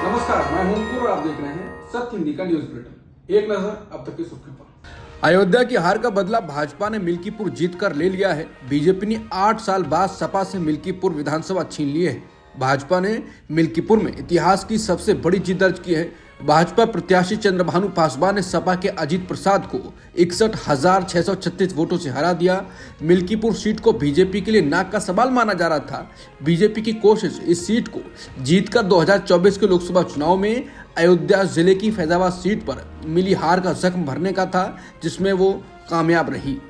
नमस्कार, मैं हूं अंकुर और आप देख रहे हैं सत्य हिंदी का न्यूज बुलेटिन। एक नजर अब तक की सुर्खियों पर। अयोध्या की हार का बदला भाजपा ने मिल्कीपुर जीत कर ले लिया है। बीजेपी ने 8 साल बाद सपा से मिल्कीपुर विधानसभा छीन ली है। भाजपा ने मिल्कीपुर में इतिहास की सबसे बड़ी जीत दर्ज की है। भाजपा प्रत्याशी चंद्रभानु पासवान ने सपा के अजीत प्रसाद को 61,636 वोटों से हरा दिया। मिल्कीपुर सीट को बीजेपी के लिए नाक का सवाल माना जा रहा था। बीजेपी की कोशिश इस सीट को जीतकर 2024 के लोकसभा चुनाव में अयोध्या जिले की फैजाबाद सीट पर मिली हार का जख्म भरने का था, जिसमें वो कामयाब रही।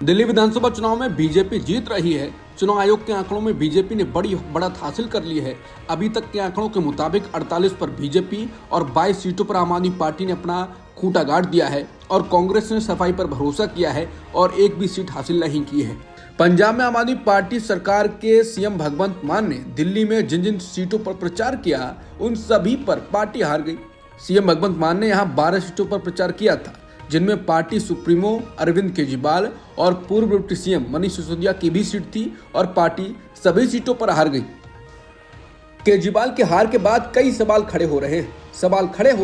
दिल्ली विधानसभा चुनाव में बीजेपी जीत रही है। चुनाव आयोग के आंकड़ों में बीजेपी ने बड़ी बढ़त हासिल कर ली है। अभी तक के आंकड़ों के मुताबिक 48 पर बीजेपी और 22 सीटों पर आम आदमी पार्टी ने अपना खूंटा गाड़ दिया है और कांग्रेस ने सफाई पर भरोसा किया है और एक भी सीट हासिल नहीं की है। पंजाब में आम आदमी पार्टी सरकार के सीएम भगवंत मान ने दिल्ली में जिन जिन सीटों पर प्रचार किया, उन सभी पर पार्टी हार गई। सीएम भगवंत मान ने यहाँ 12 सीटों पर प्रचार किया था, जिनमें पार्टी सुप्रीमो अरविंद केजरीवाल और पूर्व डिप्टी सीएम मनीष सिसोदिया की भी सीट थी और पार्टी सभी सीटों पर हार गई। केजरीवाल के हार के बाद कई सवाल खड़े हो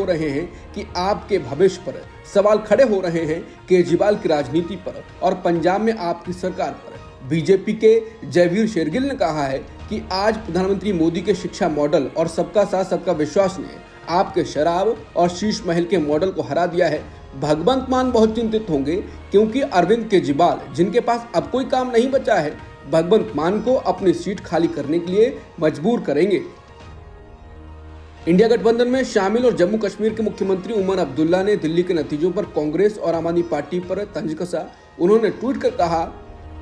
रहे हैं कि आपके भविष्य पर, सवाल खड़े हो रहे हैं केजरीवाल की राजनीति पर और पंजाब में आपकी सरकार पर। बीजेपी के जयवीर शेरगिल ने कहा है कि आज प्रधानमंत्री मोदी के शिक्षा मॉडल और सबका साथ सबका विश्वास ने आपके शराब और शीश महल के मॉडल को हरा दिया है। भगवंत मान बहुत चिंतित होंगे क्योंकि अरविंद केजरीवाल, जिनके पास अब कोई काम नहीं बचा है, भगवंत मान को अपनी सीट खाली करने के लिए मजबूर करेंगे। इंडिया गठबंधन में शामिल और जम्मू कश्मीर के मुख्यमंत्री उमर अब्दुल्ला ने दिल्ली के नतीजों पर कांग्रेस और आम आदमी पार्टी पर तंज कसा। उन्होंने ट्वीट कर कहा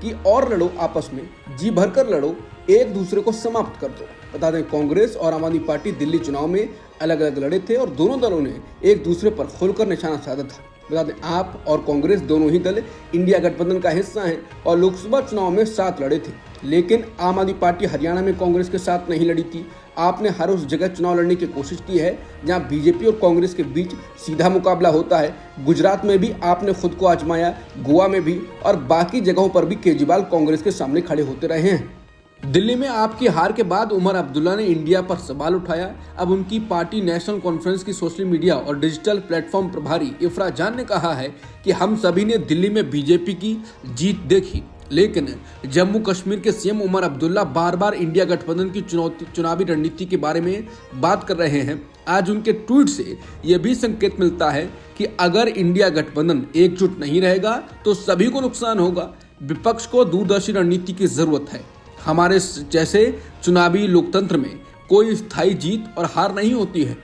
कि और लड़ो, आपस में जी भरकर लड़ो, एक दूसरे को समाप्त कर दो। बता दें, कांग्रेस और आम आदमी पार्टी दिल्ली चुनाव में अलग अलग लड़े थे और दोनों दलों ने एक दूसरे पर खुलकर निशाना साधा था। बता दें, आप और कांग्रेस दोनों ही दल इंडिया गठबंधन का हिस्सा हैं और लोकसभा चुनाव में साथ लड़े थे, लेकिन आम आदमी पार्टी हरियाणा में कांग्रेस के साथ नहीं लड़ी थी। आपने हर उस जगह चुनाव लड़ने की कोशिश की है जहां बीजेपी और कांग्रेस के बीच सीधा मुकाबला होता है। गुजरात में भी आपने खुद को आजमाया, गोवा में भी, और बाकी जगहों पर भी केजरीवाल कांग्रेस के सामने खड़े होते रहे हैं। दिल्ली में आपकी हार के बाद उमर अब्दुल्ला ने इंडिया पर सवाल उठाया। अब उनकी पार्टी नेशनल कॉन्फ्रेंस की सोशल मीडिया और डिजिटल प्लेटफॉर्म प्रभारी इफ्रा जान ने कहा है कि हम सभी ने दिल्ली में बीजेपी की जीत देखी, लेकिन जम्मू कश्मीर के सीएम उमर अब्दुल्ला बार बार इंडिया गठबंधन की चुनावी रणनीति के बारे में बात कर रहे हैं। आज उनके ट्वीट से यह भी संकेत मिलता है कि अगर इंडिया गठबंधन एकजुट नहीं रहेगा तो सभी को नुकसान होगा। विपक्ष को दूरदर्शी रणनीति की जरूरत है। हमारे जैसे चुनावी लोकतंत्र में कोई स्थायी जीत और हार नहीं होती है।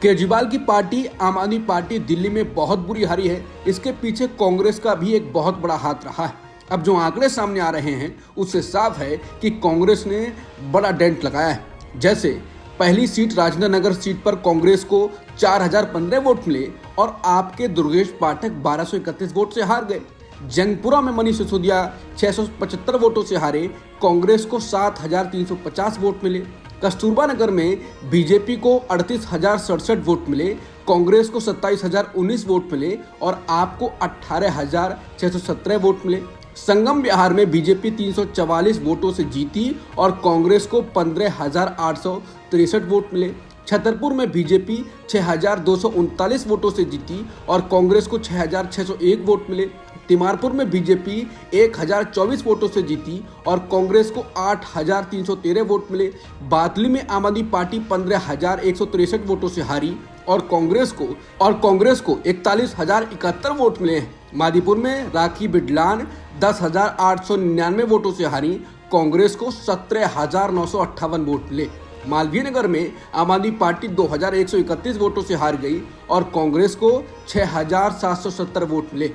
केजरीवाल की पार्टी आम आदमी पार्टी दिल्ली में बहुत बुरी हारी है। इसके पीछे कांग्रेस का भी एक बहुत बड़ा हाथ रहा है। अब जो आंकड़े सामने आ रहे हैं उससे साफ है कि कांग्रेस ने बड़ा डेंट लगाया है। जैसे पहली सीट राजेंद्र नगर सीट पर कांग्रेस को 4015 वोट मिले और आपके दुर्गेश पाठक 1231 वोट से हार गए। जंगपुरा में मनीष सिसोदिया 675 वोटों से हारे, कांग्रेस को 7350 वोट मिले। कस्तूरबा नगर में बीजेपी को 38,067 वोट मिले, कांग्रेस को 27,019 वोट मिले और आपको 18,617 वोट मिले। संगम बिहार में बीजेपी 344 वोटों से जीती और कांग्रेस को 15,863 वोट मिले। छतरपुर में बीजेपी 6,239 वोटों से जीती और कांग्रेस को 6,601 वोट मिले। तिमारपुर में बीजेपी 1,024 वोटों से जीती और कांग्रेस को 8,313 वोट मिले। बातली में आम आदमी पार्टी 15,163 वोटों से हारी और कांग्रेस को 41,071 वोट मिले हैं। मादीपुर में राखी बिडलान 10,899 वोटों से हारी, कांग्रेस को 17,958 वोट मिले। मालवीय नगर में आम आदमी पार्टी 2,131 वोटों से हार गई और कांग्रेस को 6,770 वोट मिले।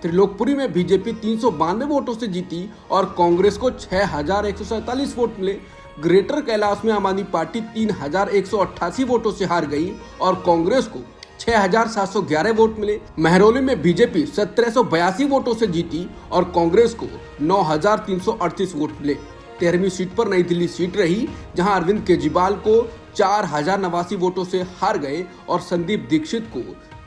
त्रिलोकपुरी में बीजेपी 392 वोटों से जीती और कांग्रेस को 6,147 वोट मिले। ग्रेटर कैलाश में आम आदमी पार्टी 3,188 वोटों से हार गई और कांग्रेस को 6,711 वोट मिले। महरौली में बीजेपी 1,782 वोटों से जीती और कांग्रेस को 9,338 वोट मिले। 13वीं सीट पर नई दिल्ली सीट रही, जहां अरविंद केजरीवाल को 4,089 वोटों से हार गए और संदीप दीक्षित को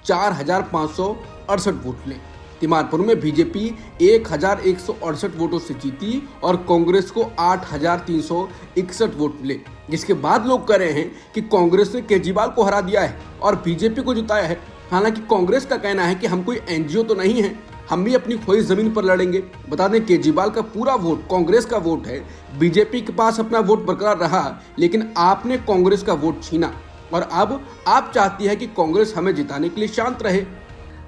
4,568 वोट मिले। तिमारपुर में बीजेपी 1,168 वोटों से जीती और कांग्रेस को 8,361 वोट मिले। जिसके बाद लोग कह रहे हैं कि कांग्रेस ने केजरीवाल को हरा दिया है और बीजेपी को जिताया है। हालांकि कांग्रेस का कहना है कि हम कोई एनजीओ तो नहीं है, हम भी अपनी खोई जमीन पर लड़ेंगे। बता दें केजरीवाल का पूरा वोट कांग्रेस का वोट है। बीजेपी के पास अपना वोट बरकरार रहा, लेकिन आपने कांग्रेस का वोट छीना और अब आप चाहती है कि कांग्रेस हमें जिताने के लिए शांत रहे।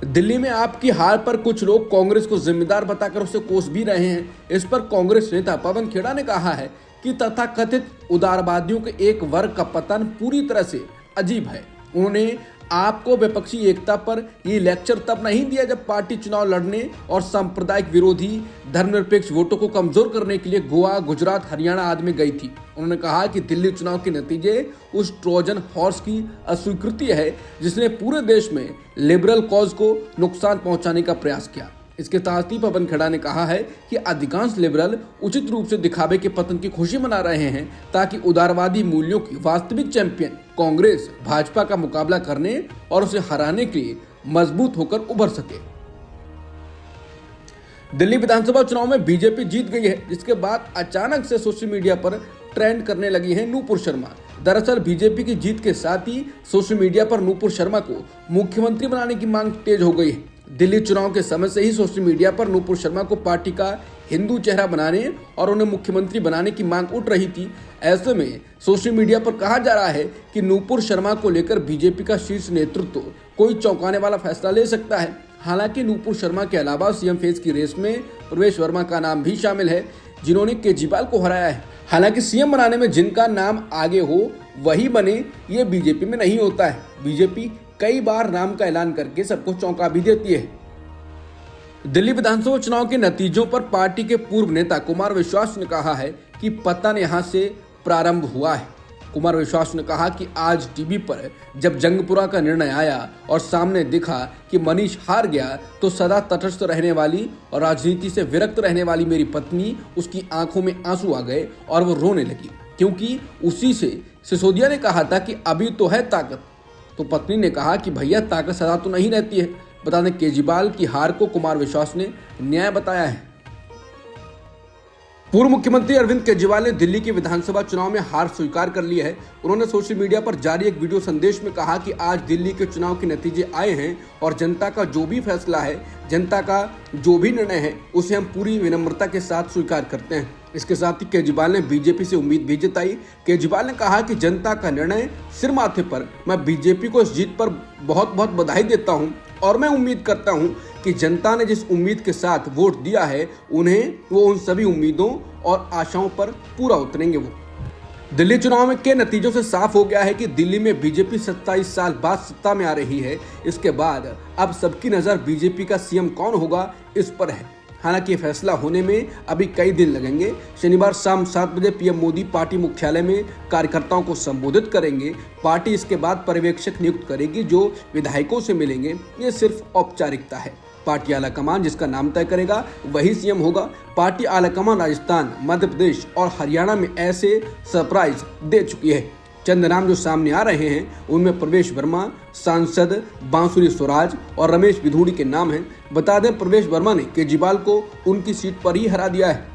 दिल्ली में आपकी हार पर कुछ लोग कांग्रेस को जिम्मेदार बताकर उसे कोस भी रहे हैं। इस पर कांग्रेस नेता पवन खेड़ा ने कहा है कि तथाकथित उदारवादियों के एक वर्ग का पतन पूरी तरह से अजीब है। उन्होंने आपको विपक्षी एकता पर ये लेक्चर तब नहीं दिया जब पार्टी चुनाव लड़ने और सांप्रदायिक विरोधी धर्मनिरपेक्ष वोटों को कमजोर करने के लिए गोवा, गुजरात, हरियाणा आदि में गई थी। उन्होंने कहा कि दिल्ली चुनाव के नतीजे उस ट्रोजन हॉर्स की अस्वीकृति है जिसने पूरे देश में लिबरल कॉज को नुकसान पहुंचाने का प्रयास किया। इसके साथ ही पवन खेड़ा ने कहा है कि अधिकांश लिबरल उचित रूप से दिखावे के पतन की खुशी मना रहे हैं ताकि उदारवादी मूल्यों की वास्तविक चैंपियन कांग्रेस भाजपा का मुकाबला करने और उसे हराने के लिए मजबूत होकर उभर सके। दिल्ली विधानसभा चुनाव में बीजेपी जीत गई है, जिसके बाद अचानक से सोशल मीडिया पर ट्रेंड करने लगी है नूपुर शर्मा। दरअसल बीजेपी की जीत के साथ ही सोशल मीडिया पर नूपुर शर्मा को मुख्यमंत्री बनाने की मांग तेज हो गई है। दिल्ली चुनाव के समय से ही सोशल मीडिया पर नूपुर शर्मा को पार्टी का हिंदू चेहरा बनाने और उन्हें मुख्यमंत्री बनाने की मांग उठ रही थी। ऐसे में सोशल मीडिया पर कहा जा रहा है कि नूपुर शर्मा को लेकर बीजेपी का शीर्ष नेतृत्व कोई चौंकाने वाला फैसला ले सकता है। हालांकि नूपुर शर्मा के अलावा सीएम फेस की रेस में प्रवेश वर्मा का नाम भी शामिल है, जिन्होंने केजरीवाल को हराया है। हालांकि सीएम बनाने में जिनका नाम आगे हो वही बने, ये बीजेपी में नहीं होता है। बीजेपी कई बार नाम का ऐलान करके सबको चौंका भी देती है। दिल्ली विधानसभा चुनाव के नतीजों पर पार्टी के पूर्व नेता कुमार विश्वास ने कहा है कि पतन यहां से प्रारंभ हुआ है। कुमार विश्वास ने कहा कि आज टीवी पर जब जंगपुरा का निर्णय आया और सामने दिखा कि मनीष हार गया तो सदा तटस्थ रहने वाली और राजनीति से विरक्त रहने वाली मेरी पत्नी, उसकी आंखों में आंसू आ गए और वो रोने लगी, क्योंकि उसी से सिसोदिया ने कहा था कि अभी तो है ताकत। तो पत्नी ने कहा कि भैया ताकत सदा तो नहीं रहती है। बता दें केजरीवाल की हार को कुमार विश्वास ने न्याय बताया है। पूर्व मुख्यमंत्री अरविंद केजरीवाल ने दिल्ली के विधानसभा चुनाव में हार स्वीकार कर ली है। उन्होंने सोशल मीडिया पर जारी एक वीडियो संदेश में कहा कि आज दिल्ली के चुनाव के नतीजे आए हैं और जनता का जो भी फैसला है, जनता का जो भी निर्णय है, उसे हम पूरी विनम्रता के साथ स्वीकार करते हैं। इसके साथ ही केजरीवाल ने बीजेपी से उम्मीद भी जताई। केजरीवाल ने कहा कि जनता का निर्णय सिर माथे पर, मैं बीजेपी को इस जीत पर बहुत बहुत बधाई देता हूं और मैं उम्मीद करता हूं कि जनता ने जिस उम्मीद के साथ वोट दिया है उन्हें वो उन सभी उम्मीदों और आशाओं पर पूरा उतरेंगे। वो दिल्ली चुनाव के नतीजों से साफ हो गया है कि दिल्ली में बीजेपी 27 साल बाद सत्ता में आ रही है। इसके बाद अब सबकी नजर बीजेपी का सीएम कौन होगा इस पर है। हालांकि ये फैसला होने में अभी कई दिन लगेंगे। शनिवार शाम 7 बजे पीएम मोदी पार्टी मुख्यालय में कार्यकर्ताओं को संबोधित करेंगे। पार्टी इसके बाद पर्यवेक्षक नियुक्त करेगी जो विधायकों से मिलेंगे। ये सिर्फ औपचारिकता है। पार्टी आलाकमान जिसका नाम तय करेगा वही सीएम होगा। पार्टी आलाकमान राजस्थान, मध्य प्रदेश और हरियाणा में ऐसे सरप्राइज दे चुकी है। चंद नाम जो सामने आ रहे हैं उनमें प्रवेश वर्मा, सांसद बांसुरी स्वराज और रमेश बिधूड़ी के नाम हैं। बता दें प्रवेश वर्मा ने केजरीवाल को उनकी सीट पर ही हरा दिया है।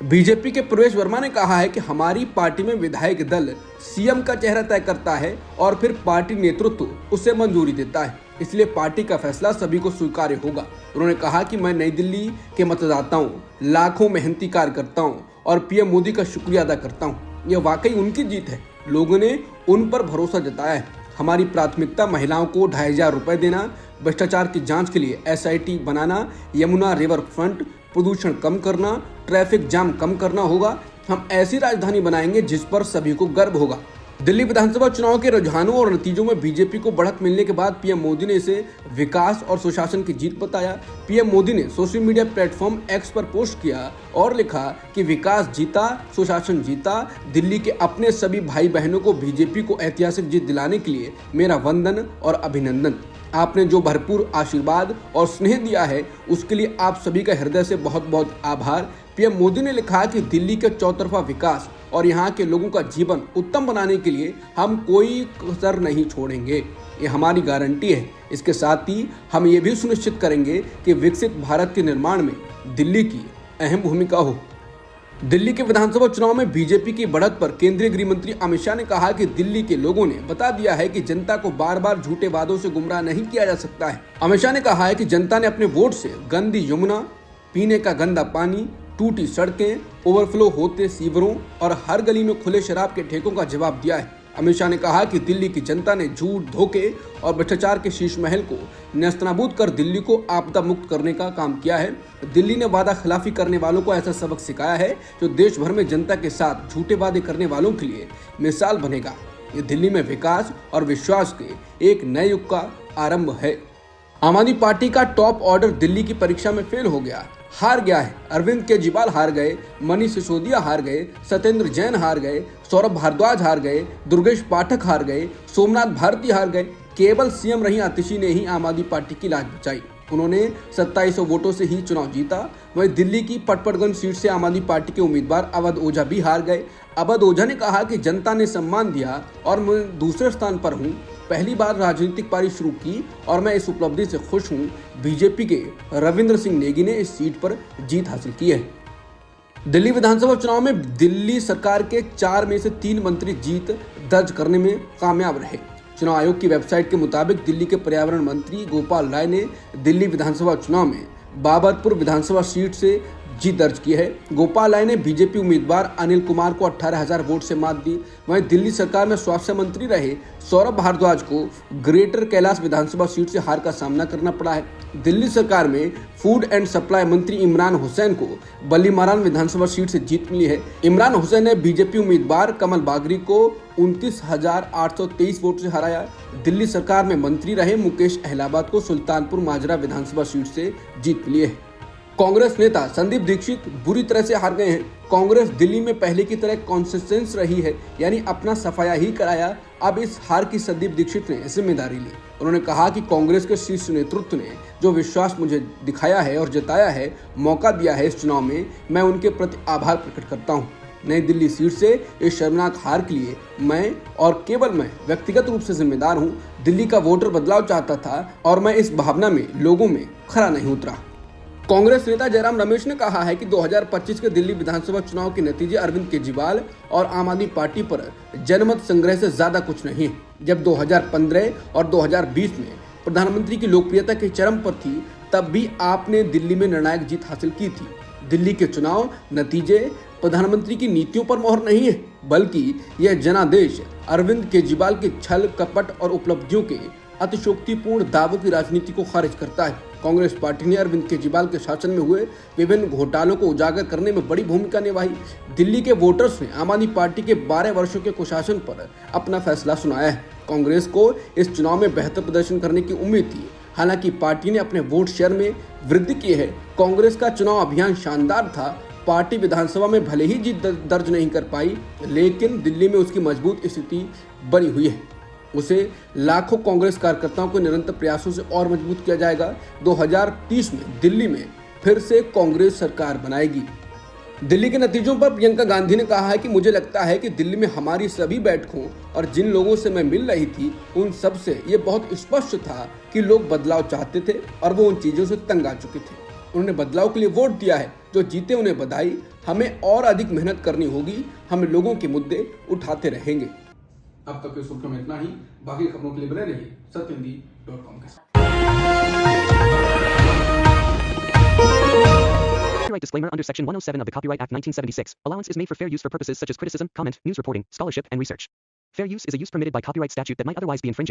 बीजेपी के प्रवेश वर्मा ने कहा है कि हमारी पार्टी में विधायक दल सीएम का चेहरा तय करता है और फिर पार्टी नेतृत्व उसे मंजूरी देता है, इसलिए पार्टी का फैसला सभी को स्वीकार्य होगा। उन्होंने कहा कि मैं नई दिल्ली के मतदाताओं, लाखों मेहनती कार्यकर्ताओं और पीएम मोदी का शुक्रिया अदा करता हूँ। यह वाकई उनकी जीत है। लोगों ने उन पर भरोसा जताया है। हमारी प्राथमिकता महिलाओं को 2500 रुपए देना, भ्रष्टाचार की जांच के लिए SIT बनाना, यमुना रिवर फ्रंट, प्रदूषण कम करना, ट्रैफिक जाम कम करना होगा। हम ऐसी राजधानी बनाएंगे जिस पर सभी को गर्व होगा। दिल्ली विधानसभा चुनाव के रुझानों और नतीजों में बीजेपी को बढ़त मिलने के बाद पीएम मोदी ने इसे विकास और सुशासन की जीत बताया। पीएम मोदी ने सोशल मीडिया प्लेटफॉर्म X पर पोस्ट किया और लिखा कि विकास जीता, सुशासन जीता। दिल्ली के अपने सभी भाई बहनों को बीजेपी को ऐतिहासिक जीत दिलाने के लिए मेरा वंदन और अभिनंदन। आपने जो भरपूर आशीर्वाद और स्नेह दिया है उसके लिए आप सभी का हृदय से बहुत बहुत आभार। पीएम मोदी ने लिखा कि दिल्ली के चौतरफा विकास और यहाँ के लोगों का जीवन उत्तम बनाने के लिए हम कोई कसर नहीं छोड़ेंगे, ये हमारी गारंटी है। इसके साथ ही हम ये भी सुनिश्चित करेंगे कि विकसित भारत के निर्माण में दिल्ली की अहम भूमिका हो। दिल्ली के विधानसभा चुनाव में बीजेपी की बढ़त पर केंद्रीय गृह मंत्री अमित शाह ने कहा कि दिल्ली के लोगों ने बता दिया है कि जनता को बार बार झूठे वादों से गुमराह नहीं किया जा सकता है। अमित शाह ने कहा है कि जनता ने अपने वोट से गंदी यमुना, पीने का गंदा पानी, टूटी सड़कें, ओवरफ्लो होते सीवरों और हर गली में खुले शराब के ठेकों का जवाब दिया है। अमित शाह ने कहा कि दिल्ली की जनता ने झूठ, धोखे और भ्रष्टाचार के शीश महल को नेस्तनाबूद कर दिल्ली को आपदा मुक्त करने का काम किया है। दिल्ली ने वादा खिलाफी करने वालों को ऐसा सबक सिखाया है जो देश भर में जनता के साथ झूठे वादे करने वालों के लिए मिसाल बनेगा। ये दिल्ली में विकास और विश्वास के एक नए युग का आरंभ है। आम आदमी पार्टी का टॉप ऑर्डर दिल्ली की परीक्षा में फेल हो गया, हार गया है। अरविंद केजरीवाल हार गए, मनीष सिसोदिया हार गए, सत्येंद्र जैन हार गए, सौरभ भारद्वाज हार गए, दुर्गेश पाठक हार गए, सोमनाथ भारती हार गए। केवल सीएम रही आतिशी ने ही आम आदमी पार्टी की लाज बचाई। उन्होंने 2700 वोटों से ही चुनाव जीता। वहीं दिल्ली की पटपड़गंज सीट से आम आदमी पार्टी के उम्मीदवार अवध ओझा भी हार गए। अवध ओझा ने कहा कि जनता ने सम्मान दिया और मैं दूसरे स्थान पर हूँ। पहली बार राजनीतिक पारी शुरू की और मैं इस उपलब्धि से खुश हूँ। बीजेपी के रविंद्र सिंह नेगी ने इस सीट पर जीत हासिल की है। दिल्ली विधानसभा चुनाव में दिल्ली सरकार के 4 में से 3 मंत्री जीत दर्ज करने में कामयाब रहे। चुनाव आयोग की वेबसाइट के मुताबिक दिल्ली के पर्यावरण मंत्री गोपाल राय ने दिल्ली विधानसभा चुनाव में बाबरपुर विधानसभा सीट से जीत दर्ज की है। गोपाल राय ने बीजेपी उम्मीदवार अनिल कुमार को 18,000 वोट से मात दी। वहीं दिल्ली सरकार में स्वास्थ्य मंत्री रहे सौरभ भारद्वाज को ग्रेटर कैलाश विधानसभा सीट से हार का सामना करना पड़ा है। दिल्ली सरकार में फूड एंड सप्लाई मंत्री इमरान हुसैन को बल्लीमारान विधानसभा सीट से जीत मिली है। इमरान हुसैन ने बीजेपी उम्मीदवार कमल बागरी को 29,823 वोट से हराया। दिल्ली सरकार में मंत्री रहे मुकेश अहलाबाद को सुल्तानपुर माजरा विधानसभा सीट से जीत मिली है। कांग्रेस नेता संदीप दीक्षित बुरी तरह से हार गए हैं। कांग्रेस दिल्ली में पहले की तरह कॉन्सिस्टेंस रही है, यानी अपना सफाया ही कराया। अब इस हार की संदीप दीक्षित ने जिम्मेदारी ली। उन्होंने कहा कि कांग्रेस के शीर्ष नेतृत्व ने जो विश्वास मुझे दिखाया है और जताया है, मौका दिया है इस चुनाव में, मैं उनके प्रति आभार प्रकट करता हूँ। नई दिल्ली सीट से इस शर्मनाक हार के लिए मैं और केवल मैं व्यक्तिगत रूप से जिम्मेदार हूँ। दिल्ली का वोटर बदलाव चाहता था और मैं इस भावना में लोगों में खरा नहीं उतरा। कांग्रेस नेता जयराम रमेश ने कहा है कि 2025 के दिल्ली विधानसभा चुनाव के नतीजे अरविंद केजरीवाल और आम आदमी पार्टी पर जनमत संग्रह से ज्यादा कुछ नहीं है। जब 2015 और 2020 में प्रधानमंत्री की लोकप्रियता के चरम पर थी, तब भी आपने दिल्ली में निर्णायक जीत हासिल की थी। दिल्ली के चुनाव नतीजे प्रधानमंत्री की नीतियों पर मोहर नहीं है, बल्कि यह जनादेश अरविंद केजरीवाल के छल, कपट और उपलब्धियों के अतिशोक्तिपूर्ण दावों की राजनीति को खारिज करता है। कांग्रेस पार्टी ने अरविंद केजरीवाल के शासन में हुए विभिन्न घोटालों को उजागर करने में बड़ी भूमिका निभाई। दिल्ली के वोटर्स ने आम आदमी पार्टी के 12 वर्षों के कुशासन पर अपना फैसला सुनाया है। कांग्रेस को इस चुनाव में बेहतर प्रदर्शन करने की उम्मीद थी। हालांकि पार्टी ने अपने वोट शेयर में वृद्धि की है। कांग्रेस का चुनाव अभियान शानदार था। पार्टी विधानसभा में भले ही जीत दर्ज नहीं कर पाई, लेकिन दिल्ली में उसकी मजबूत स्थिति बनी हुई है। उसे लाखों कांग्रेस कार्यकर्ताओं के निरंतर प्रयासों से और मजबूत किया जाएगा। 2030 में दिल्ली में फिर से कांग्रेस सरकार बनाएगी। दिल्ली के नतीजों पर प्रियंका गांधी ने कहा है कि मुझे लगता है कि दिल्ली में हमारी सभी बैठकों और जिन लोगों से मैं मिल रही थी, उन सब से ये बहुत स्पष्ट था कि लोग बदलाव चाहते थे और वो उन चीज़ों से तंग आ चुके थे। उन्होंने बदलाव के लिए वोट दिया है। जो जीते उन्हें बधाई। हमें और अधिक मेहनत करनी होगी। हम लोगों के मुद्दे उठाते रहेंगे। अब तक के सुर्खियों में इतना ही। बाकी खबरों के लिए बने रहिए सत्यहिंदी.com के साथ। Copyright disclaimer under Section 107 of the Copyright Act 1976. Allowance is made for fair use for purposes such as criticism, comment, news reporting, scholarship, and research. Fair use is a use permitted by copyright statute that might otherwise be infringing.